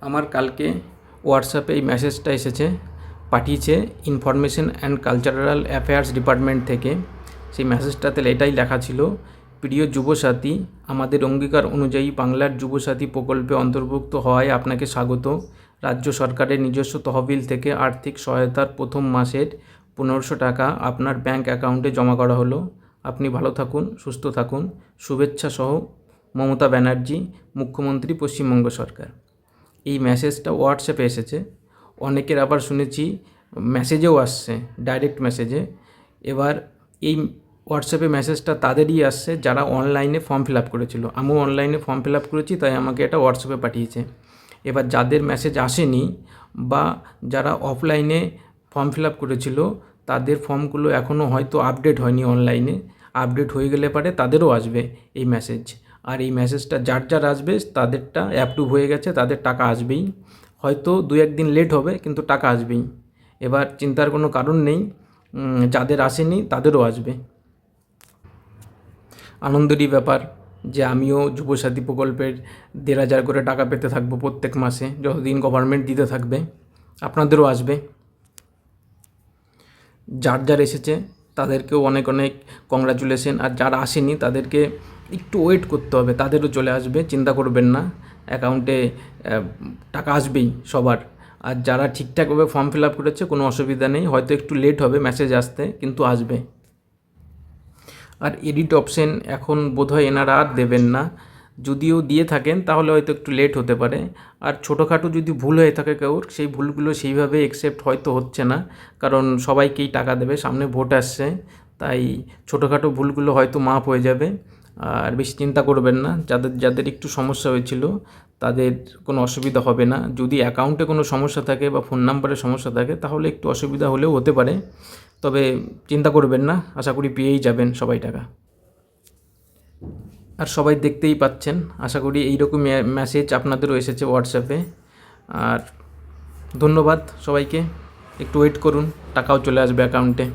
আমার কালকে হোয়াটসঅ্যাপে এই মেসেজটা এসেছে, পাঠিয়েছে information and cultural affairs department থেকে। সেই মেসেজটাতে এটাই লেখা ছিল, প্রিয় যুবসাথী, আমাদের অঙ্গীকার অনুযায়ী বাংলার যুবসাথী প্রকল্পে অন্তর্ভুক্ত হওয়ায় আপনাকে স্বাগত। রাজ্য সরকারের নিজস্ব তহবিল থেকে আর্থিক সহায়তার প্রথম মাসের 1500 টাকা আপনার ব্যাঙ্ক অ্যাকাউন্টে জমা করা হলো। আপনি ভালো থাকুন, সুস্থ থাকুন। শুভেচ্ছা সহ মমতা ব্যানার্জি, মুখ্যমন্ত্রী, পশ্চিমবঙ্গ সরকার। এই মেসেজটা হোয়াটসঅ্যাপে এসেছে। অনেকের আবার শুনেছি মেসেজেও আসছে, ডাইরেক্ট মেসেজে। এবার এই হোয়াটসঅ্যাপে মেসেজটা তাদেরই আসছে যারা অনলাইনে ফর্ম ফিল আপ করেছিল। আমিও অনলাইনে ফর্ম ফিল আপ করেছি, তাই আমাকে এটা হোয়াটসঅ্যাপে পাঠিয়েছে। এবার যাদের মেসেজ আসেনি বা যারা অফলাইনে ফর্ম ফিল আপ করেছিল, তাদের ফর্মগুলো এখনও হয়তো আপডেট হয়নি অনলাইনে। আপডেট হয়ে গেলে পারে তাদেরও আসবে এই মেসেজ। আর এই মেসেজটা যার আসবে তাদেরটা অ্যাপ্রুভ হয়ে গেছে, তাদের টাকা আসবেই। হয়তো 2-1 দিন লেট হবে, কিন্তু টাকা আসবেই। এবার চিন্তার কোনো কারণ নেই, যাদের আসেনি তাদেরও আসবে। আনন্দেরই ব্যাপার যে আমিও যুবসাথী প্রকল্পের 1500 করে টাকা পেতে থাকবো প্রত্যেক মাসে, যতদিন গভর্নমেন্ট দিতে থাকবে। আপনাদেরও আসবে। যার এসেছে তাদেরকেও অনেক অনেক কংগ্রাচুলেশন। আর যারা আসেনি তাদেরকে একটু ওয়েট করতে হবে, তাদেরও চলে আসবে, চিন্তা করবেন না। অ্যাকাউন্টে টাকা আসবেই সবার। আর যারা ঠিকঠাকভাবে ফর্ম ফিল আপ করেছে কোনো অসুবিধা নেই, হয়তো একটু লেট হবে মেসেজ আসতে, কিন্তু আসবে। আর এডিট অপশন এখন বোধহয় এনারা আর দেবেন না। যদিও দিয়ে থাকেন তাহলে হয়তো একটু লেট হতে পারে। আর ছোটোখাটো যদি ভুল হয়ে থাকে কারোর, সেই ভুলগুলো সেইভাবে অ্যাকসেপ্ট হয়তো হচ্ছে না, কারণ সবাইকেই টাকা দেবে, সামনে ভোট আসছে। তাই ছোটোখাটো ভুলগুলো হয়তো মাপ হয়ে যাবে। আর বেশি চিন্তা করবেন না, যাদের একটু সমস্যা হয়েছিল তাদের কোনো অসুবিধা হবে না। যদি অ্যাকাউন্টে কোনো সমস্যা থাকে বা ফোন নাম্বারে সমস্যা থাকে তাহলে একটু অসুবিধা হলেও হতে পারে, তবে চিন্তা করবেন না, আশা করি পেয়েই যাবেন সবাই টাকা। আর সবাই দেখতেই পাচ্ছেন, আশা করি এইরকম মেসেজ আপনাদেরও এসেছে হোয়াটসঅ্যাপে। আর ধন্যবাদ সবাইকে, একটু ওয়েট করুন, টাকাও চলে আসবে অ্যাকাউন্টে।